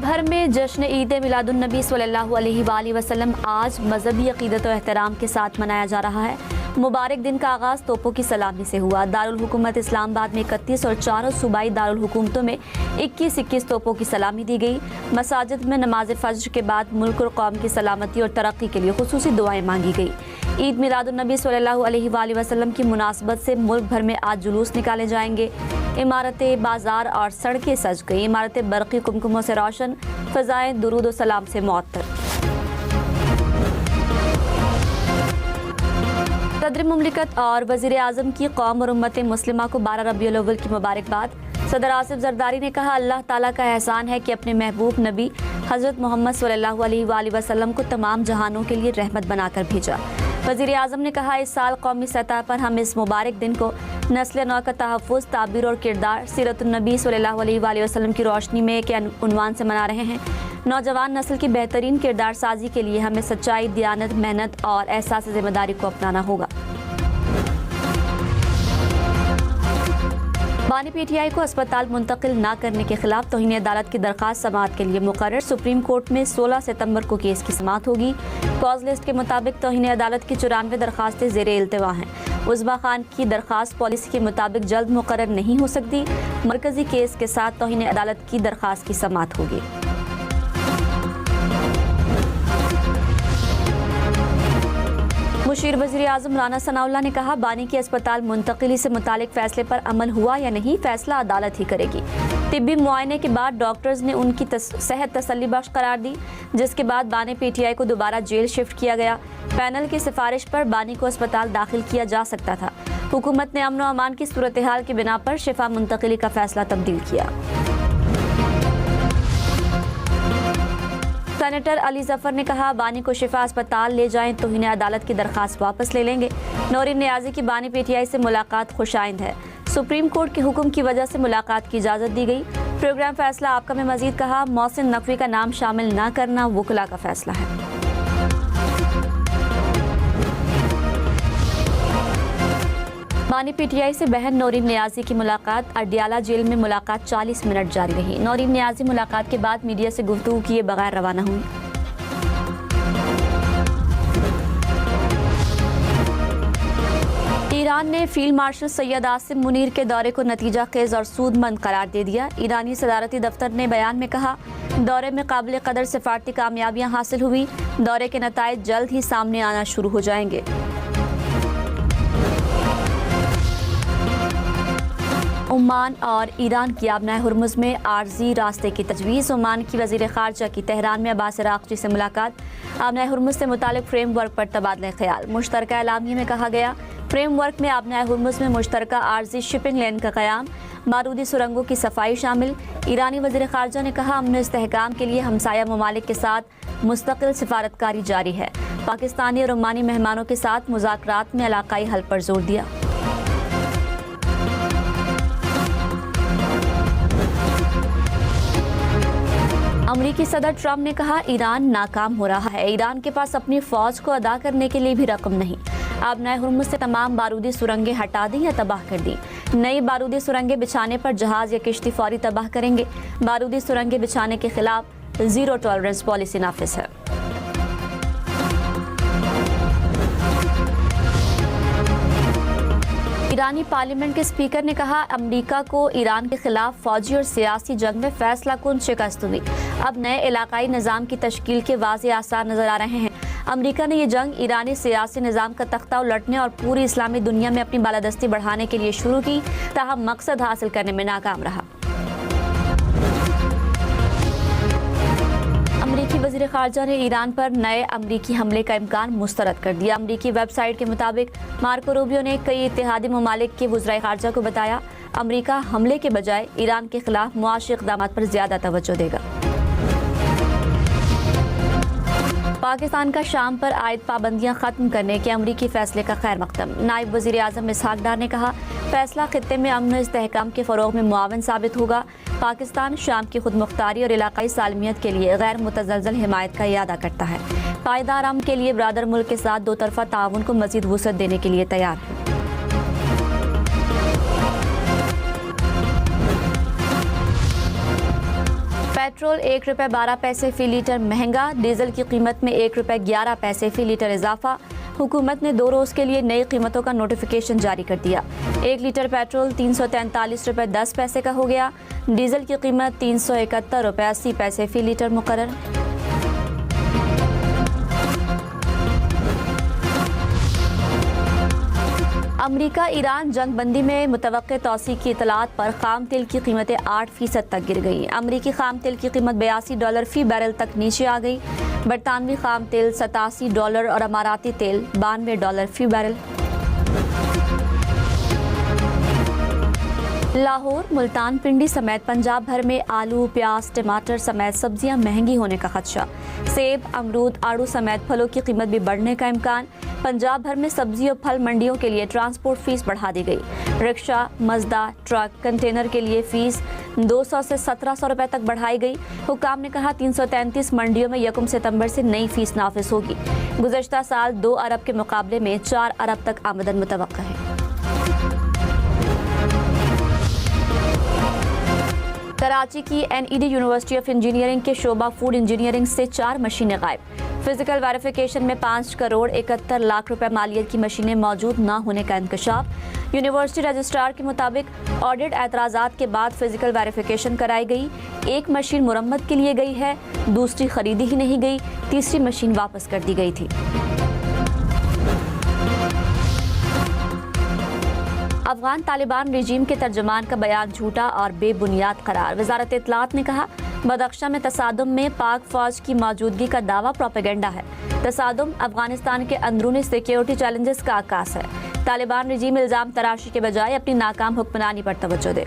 بھر میں جشن عید میلاد النبی صلی اللہ علیہ وآلہ وسلم آج مذہبی عقیدت و احترام کے ساتھ منایا جا رہا ہے۔ مبارک دن کا آغاز توپوں کی سلامی سے ہوا۔ دارالحکومت اسلام آباد میں 31 اور چاروں صوبائی دارالحکومتوں میں 21 توپوں کی سلامی دی گئی۔ مساجد میں نماز فجر کے بعد ملک اور قوم کی سلامتی اور ترقی کے لیے خصوصی دعائیں مانگی گئی۔ عید میلاد النبی صلی اللہ علیہ وآلہ وسلم کی مناسبت سے ملک بھر میں آج جلوس نکالے جائیں گے۔ عمارتیں، بازار اور سڑکیں سج گئی۔ عمارتیں برقی کمکموں سے روشن، فضائیں درود و سلام سے معطر۔ صدر مملکت اور وزیر اعظم کی قوم اور امت مسلمہ کو 12 ربیع الاول کی مبارکباد۔ صدر آصف زرداری نے کہا، اللہ تعالیٰ کا احسان ہے کہ اپنے محبوب نبی حضرت محمد صلی اللہ علیہ وآلہ وسلم کو تمام جہانوں کے لیے رحمت بنا کر بھیجا۔ وزیر اعظم نے کہا، اس سال قومی سطح پر ہم اس مبارک دن کو نسل نو کا تحفظ، تعبیر اور کردار، سیرت النبی صلی اللہ علیہ وآلہ وسلم کی روشنی میں کے عنوان سے منا رہے ہیں۔ نوجوان نسل کی بہترین کردار سازی کے لیے ہمیں سچائی، دیانت، محنت اور احساس ذمہ داری کو اپنانا ہوگا۔ بانی پی ٹی آئی کو اسپتال منتقل نہ کرنے کے خلاف توہین عدالت کی درخواست سماعت کے لیے مقرر۔ سپریم کورٹ میں 16 ستمبر کو کیس کی سماعت ہوگی۔ کاز لسٹ کے مطابق توہین عدالت کی 94 درخواستیں زیر التوا ہیں۔ عظمیٰ خان کی درخواست پالیسی کے مطابق جلد مقرر نہیں ہو سکتی۔ مرکزی کیس کے ساتھ توہین عدالت کی درخواست کی سماعت ہوگی۔ مشیر وزیر اعظم رانا ثناء اللہ نے کہا، بانی کی اسپتال منتقلی سے متعلق فیصلے پر عمل ہوا یا نہیں، فیصلہ عدالت ہی کرے گی۔ طبی معائنے کے بعد ڈاکٹرز نے ان کی صحت تسلی بخش قرار دی، جس کے بعد بانی پی ٹی آئی کو دوبارہ جیل شفٹ کیا گیا۔ پینل کی سفارش پر بانی کو اسپتال داخل کیا جا سکتا تھا۔ حکومت نے امن و امان کی صورتحال کی بنا پر شفا منتقلی کا فیصلہ تبدیل کیا۔ سینیٹر علی ظفر نے کہا، بانی کو شفا اسپتال لے جائیں، توہین عدالت کی درخواست واپس لے لیں گے۔ نورین نیازی کی بانی پی ٹی آئی سے ملاقات خوش آئند ہے۔ سپریم کورٹ کے حکم کی وجہ سے ملاقات کی اجازت دی گئی۔ پروگرام فیصلہ آپ کا میں مزید کہا، محسن نقوی کا نام شامل نہ کرنا وکلاء کا فیصلہ ہے۔ بانی پی ٹی آئی سے بہن نورین نیازی کی ملاقات۔ اڈیالہ جیل میں ملاقات 40 منٹ جاری رہی۔ نورین نیازی ملاقات کے بعد میڈیا سے گفتگو کیے بغیر روانہ ہوئی۔ ایران نے فیلڈ مارشل سید عاصم منیر کے دورے کو نتیجہ خیز اور سود مند قرار دے دیا۔ ایرانی صدارتی دفتر نے بیان میں کہا، دورے میں قابل قدر سفارتی کامیابیاں حاصل ہوئی۔ دورے کے نتائج جلد ہی سامنے آنا شروع ہو جائیں گے۔ عمان اور ایران کی آبنائے ہرمز میں عارضی راستے کی تجویز۔ عمان کی وزیر خارجہ کی تہران میں عباس عراقچی سے ملاقات۔ آبنائے ہرمز سے متعلق فریم ورک پر تبادلہ خیال۔ مشترکہ اعلامیے میں کہا گیا، فریم ورک میں آبنائے ہرمز میں مشترکہ عارضی شپنگ لین کا قیام، بارودی سرنگوں کی صفائی شامل۔ ایرانی وزیر خارجہ نے کہا، امن و استحکام کے لیے ہمسایہ ممالک کے ساتھ مستقل سفارتکاری جاری ہے۔ پاکستانی اور عمانی مہمانوں کے ساتھ مذاکرات میں علاقائی حل پر زور دیا۔ امریکی صدر ٹرمپ نے کہا، ایران ناکام ہو رہا ہے۔ ایران کے پاس اپنی فوج کو ادا کرنے کے لیے بھی رقم نہیں۔ آبنائے ہرمز سے تمام بارودی سرنگیں ہٹا دیں یا تباہ کر دیں۔ نئی بارودی سرنگیں بچھانے پر جہاز یا کشتی فوری تباہ کریں گے۔ بارودی سرنگیں بچھانے کے خلاف زیرو ٹالرنس پالیسی نافذ ہے۔ ایرانی پارلیمنٹ کے اسپیکر نے کہا، امریکہ کو ایران کے خلاف فوجی اور سیاسی جنگ میں فیصلہ کن شکست ہوئی۔ اب نئے علاقائی نظام کی تشکیل کے واضح آثار نظر آ رہے ہیں۔ امریکہ نے یہ جنگ ایرانی سیاسی نظام کا تختہ الٹنے اور پوری اسلامی دنیا میں اپنی بالادستی بڑھانے کے لیے شروع کی، تاہم مقصد حاصل کرنے میں ناکام رہا۔ امریکی وزیر خارجہ نے ایران پر نئے امریکی حملے کا امکان مسترد کر دیا۔ امریکی ویب سائٹ کے مطابق مارکو روبیو نے کئی اتحادی ممالک کے وزرائے خارجہ کو بتایا، امریکہ حملے کے بجائے ایران کے خلاف معاشی اقدامات پر زیادہ توجہ دے گا۔ پاکستان کا شام پر عائد پابندیاں ختم کرنے کے امریکی فیصلے کا خیر مقدم۔ نائب وزیر اعظم اسحاق ڈار نے کہا، فیصلہ خطے میں امن و استحکام کے فروغ میں معاون ثابت ہوگا۔ پاکستان شام کی خود مختاری اور علاقائی سالمیت کے لیے غیر متزلزل حمایت کا اعادہ کرتا ہے۔ پائیدار امن کے لیے برادر ملک کے ساتھ دو طرفہ تعاون کو مزید وسعت دینے کے لیے تیار ہے۔ पेट्रोल 1 रुपये 12 पैसे फी लीटर महंगा, डीजल की कीमत में 1 रुपये 11 पैसे फी लीटर इजाफा। हुकूमत ने 2 रोज़ के लिए नई कीमतों का नोटिफिकेशन जारी कर दिया। 1 लीटर पेट्रोल 343 रुपये 10 पैसे का हो गया, डीजल की कीमत 371 रुपये 80 पैसे फी लीटर मुकर्रर। अमरीका ईरान जंग बंदी में मुतवक्के तौसी की इतलात पर खाम तेल की कीमतें 8% तक गिर गई। अमरीकी खाम तेल की कीमत $82 फी बैरल तक नीचे आ गई। बरतानवी खाम तेल $87 और अमाराती तेल $92 फी बैरल। लाहौर, मुल्तान, पिंडी समेत पंजाब भर में आलू, प्याज, टमाटर समेत सब्जियां महंगी होने का खदशा। सेब, अमरूद, आड़ू समेत फलों की कीमत भी बढ़ने का इम्कान। पंजाब भर में सब्जी और फल मंडियों के लिए ट्रांसपोर्ट फीस बढ़ा दी गई। रिक्शा, मजदा, ट्रक, कंटेनर के लिए फीस 200 से 1700 रुपए तक बढ़ाई गई। हुकाम ने कहा 333 मंडियों में 1 सितंबर से नई फीस नाफिज होगी। गुज़श्ता साल 2 अरब के मुकाबले में 4 अरब तक आमदन मुतवक्का है। कराची की NED यूनिवर्सिटी ऑफ इंजीनियरिंग के शोबा फूड इंजीनियरिंग से 4 मशीनें गायब। फिजिकल वेरिफिकेशन में 5 करोड़ 71 लाख रुपए मालियत की मशीनें मौजूद न होने का इंकशाफ। यूनिवर्सिटी रजिस्ट्रार के मुताबिक ऑडिट एतराज़ात के बाद फिजिकल वेरिफिकेशन कराई गई। एक मशीन मुरम्मत के लिए गई है, दूसरी खरीदी ही नहीं गई, तीसरी मशीन वापस कर दी गई थी। अफगान तालिबान रजीम के तर्जुमान का बयान झूठा और बेबुनियाद करार। वजारत इत्तलात ने कहा बदख्शां में तसादुम में पाक फौज की मौजूदगी का दावा प्रोपेगेंडा है। तसादुम अफगानिस्तान के अंदरूनी सिक्योरिटी चैलेंजेस का आकाश है। तालिबान रजीम इल्जाम तराशी के बजाय अपनी नाकाम हुक्मरानी पर तवज्जो दे।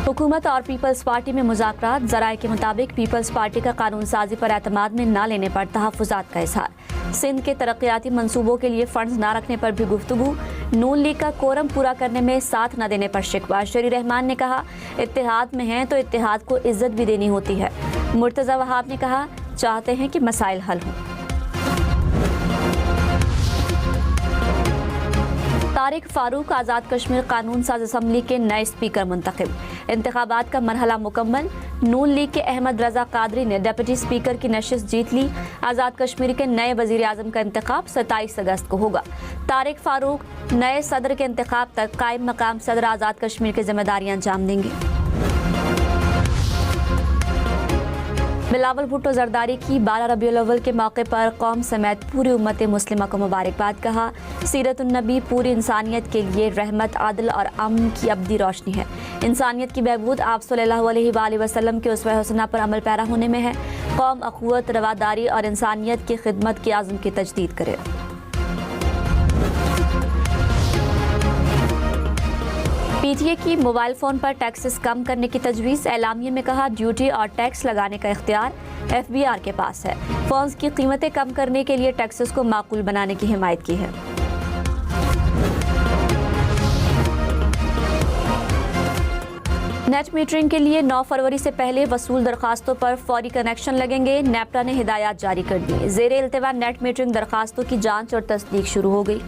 हुकूमत और पीपल्स पार्टी में मुज़ाकरात। ज़राए के मुताबिक पीपल्स पार्टी का कानून साजी पर एतमाद में न लेने पर तहफ़्फ़ुज़ात का इज़हार। सिंध के तरक्याती मंसूबों के लिए फंड्स न रखने पर भी गुफ्तगू। नून लीग का कोरम पूरा करने में साथ न देने पर शिकवा। शरी रहमान ने कहा इत्तेहाद में हैं तो इत्तेहाद को इज्जत भी देनी होती है। मुर्तज़ा वहाब ने कहा चाहते हैं कि मसाइल हल हों। तारिक फारूक आज़ाद कश्मीर कानून साज असम्बली के नए स्पीकर मुंतखब। इंतखाबात का मरहला मुकम्मल। नून लीग के अहमद रजा कादरी ने डिप्टी स्पीकर की नशिस्त जीत ली। आज़ाद कश्मीर के नए वज़ीर आज़म का इंतखाब 27 अगस्त को होगा। तारिक फारूक नए सदर के इंतखाब तक कायम मकाम सदर आज़ाद कश्मीर की जिम्मेदारियां अंजाम देंगे। बिलावल भुट्टो जरदारी की 12 रबीउल अव्वल के मौके पर कौम समेत पूरी उम्मत मुस्लिमा को मुबारकबाद। कहा सीरतुन्नबी पूरी इंसानियत के लिए रहमत, आदल और अमन की अब्दी रोशनी है। इंसानियत की बहबूद आप सल्लल्लाहु अलैहि वसल्लम के उसवा हसना पर अमल पैरा होने में है। कौम अखुवत, रवादारी और इंसानियत की खिदमत के आज़म की तजदीद करे। PTA की मोबाइल फ़ोन पर टैक्सेस कम करने की तजवीज़। एलामिये में कहा ड्यूटी और टैक्स लगाने का इख्तियार FBR के पास है। फ़ोन्स की कीमतें कम करने के लिए टैक्सेस को माकूल बनाने की हिमायत की है। नेट मीटरिंग के लिए 9 फरवरी से पहले वसूल दरखास्तों पर फौरी कनेक्शन लगेंगे। नेपटा ने हिदायत जारी कर दी। ज़ेरे इल्तिवा नेट मीटरिंग दरखास्तों की जांच और तस्दीक शुरू हो गई।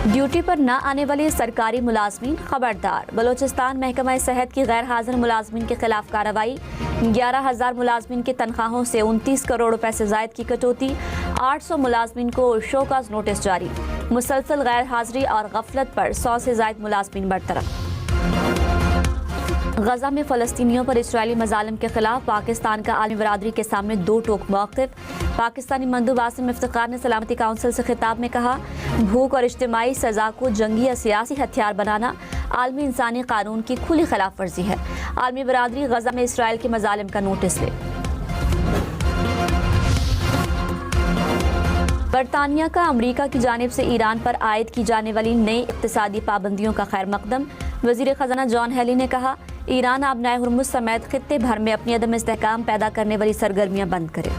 ड्यूटी पर न आने वाले सरकारी मुलाजमीन खबरदार। बलोचिस्तान महकमा सेहत की गैर हाजिर मुलाजमीन के खिलाफ कार्रवाई। 11,000 मुलाजमीन की तनख्वाहों से 29 करोड़ रुपए से जायद की कटौती। 800 मुलाजमीन को शोकाज नोटिस जारी। मुसलसल गैर हाजिरी और गफलत पर 100 से जायद मुलाजमीन बरतरफ। गजा में फ़लस्तीनियों पर इजरायली मज़ालिम के खिलाफ पाकिस्तान का आलमी बरादरी के सामने 2 टोक मौक़िफ़। पाकिस्तानी मंदूब आसिम इफ्तिखार ने सलामती काउंसिल से खिताब में कहा भूख और इज्तिमाई सज़ा को जंगी या सियासी हथियार बनाना आलमी इंसानी कानून की खुली खिलाफ वर्जी है। आलमी बरादरी गजा में इसराइल के मज़ालिम का नोटिस ले। बरतानिया का अमरीका की जानिब से ईरान पर आयद की जाने वाली नई इक़्तिसादी पाबंदियों का खैर मकदम। वज़ीर ख़ज़ाना जॉन हेली ने कहा ईरान आबनाए हुर्मुज़ समेत खित्ते भर में अपनी अदम इस्तेहकाम पैदा करने वाली सरगर्मियाँ बंद करे।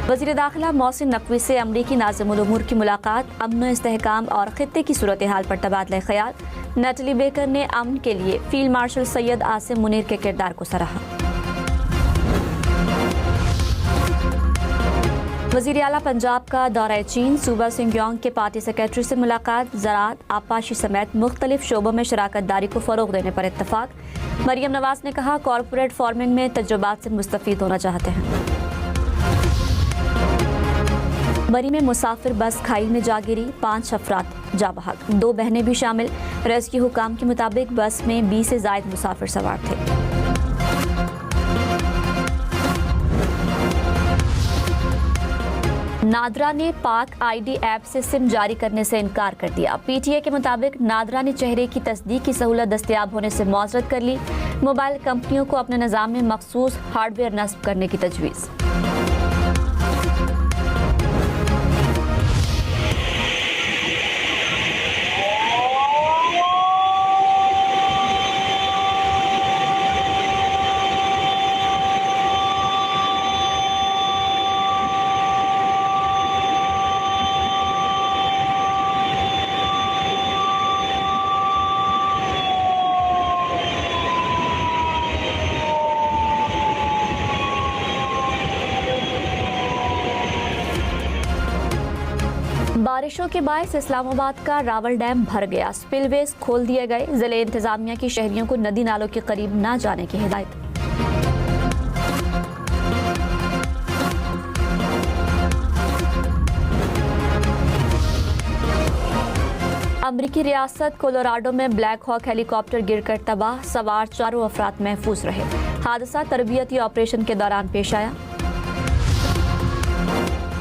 वज़ीर दाखिला मोहसिन नकवी से अमरीकी नाज़िमुल उमूर की मुलाकात। अमन इस्तेहकाम और खित्ते की सूरत हाल पर तबादला ख्याल। नटली बेकर ने अमन के लिए फील्ड मार्शल सैयद आसिम मुनीर के किरदार को सराहा। वज़ीर आला पंजाब का दौरा चीन, सूबा सिंगयोंग के पार्टी सेक्रेटरी से मुलाकात, ज़राअत, आबपाशी समेत मुख्तलिफ शोबों में शराकत दारी को फ़रोग़ देने पर इत्तफ़ाक़। मरियम नवाज़ ने कहा, कॉरपोरेट फार्मिंग में तजुर्बात से मुस्तफ़ीद होना चाहते हैं। मरी में मुसाफिर बस खाई में जा गिरी, 5 अफराद जा बहक, 2 बहनें भी शामिल। रेस्क्यू हुकाम के मुताबिक बस में 20 से ज़ायद मुसाफिर सवार थे। नादरा ने पाक आईडी ऐप से सिम जारी करने से इनकार कर दिया। पीटीए के मुताबिक नादरा ने चेहरे की तस्दीक की सहूलत दस्तयाब होने से मुआज़रत कर ली। मोबाइल कंपनियों को अपने निज़ाम में मखसूस हार्डवेयर नस्ब करने की तजवीज़। बारिशों के बायस इस्लामाबाद का रावल डैम भर गया, स्पिलवेज खोल दिए गए। ज़िले इंतजामिया की शहरियों को नदी नालों के करीब न जाने की हिदायत। अमरीकी रियासत कोलोराडो में ब्लैक हॉक हेलीकॉप्टर गिरकर तबाह, सवार 4 अफराद महफूज रहे। हादसा तरबियती ऑपरेशन के दौरान पेश आया।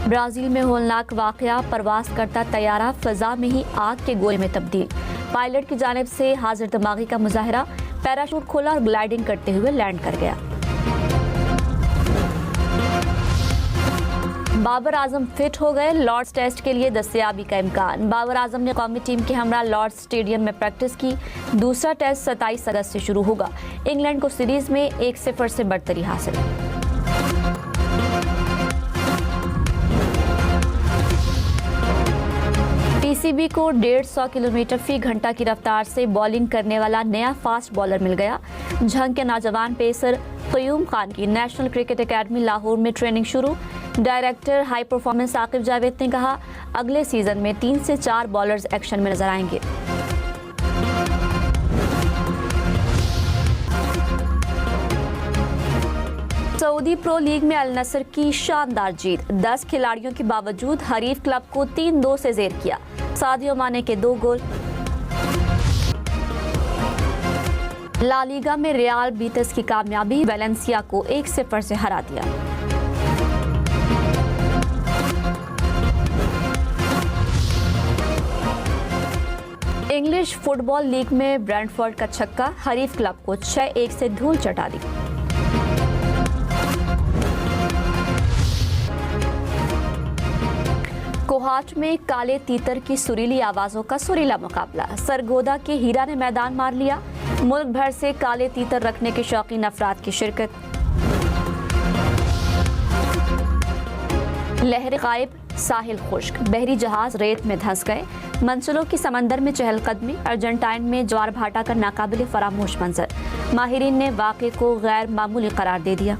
ब्राज़ील में होलनाक वाक़या, परवास करता तैयारा फ़ज़ा में ही आग के गोले में तब्दील। पायलट की जानिब से हाजिर दिमागी का मुजाहरा, पैराशूट खोला और ग्लाइडिंग करते हुए लैंड कर गया। बाबर आजम फिट हो गए, लॉर्ड्स टेस्ट के लिए दस्तयाबी का इम्कान। बाबर आजम ने कौमी टीम के हमरा लॉर्ड्स स्टेडियम में प्रैक्टिस की। दूसरा टेस्ट 27 अगस्त से शुरू होगा। इंग्लैंड को सीरीज में 1-0 से बढ़तरी हासिल। पीसीबी को 150 किलोमीटर फी घंटा की रफ्तार से बॉलिंग करने वाला नया फास्ट बॉलर मिल गया। झंग के नौजवान पेसर क़यूम खान की नेशनल क्रिकेट एकेडमी लाहौर में ट्रेनिंग शुरू। Director high performance Aqib Javed ने कहा, अगले सीजन में 3 से 4 बॉलर्स एक्शन में नजर आएंगे। सऊदी प्रो लीग में अल नसर की शानदार जीत, 10 खिलाड़ियों के बावजूद हरीफ क्लब को 3-2 से ज़ेर किया। सादियो माने के 2 गोल। ला लीगा में रियाल बीटिस की कामयाबी, वेलेंसिया को 1-0 से हरा दिया। इंग्लिश फुटबॉल लीग में ब्रेंटफोर्ड का छक्का, हरीफ क्लब को 6-1 से धूल चटा दी। कोहाट में काले तीतर की सुरीली आवाजों का सुरीला मुकाबला, सरगोदा के हीरा ने मैदान मार लिया। मुल्क भर से काले तीतर रखने के शौकीन अफराद की शिरकत। लहर गायब, साहिल खुश्क, बहरी जहाज रेत में धंस गए। मंजिलों की समंदर में चहलकदमी, अर्जेंटाइन में ज्वार भाटा का नाकाबिले फरामोश मंजर। माहिरीन ने वाक़े को गैर मामूली करार दे दिया।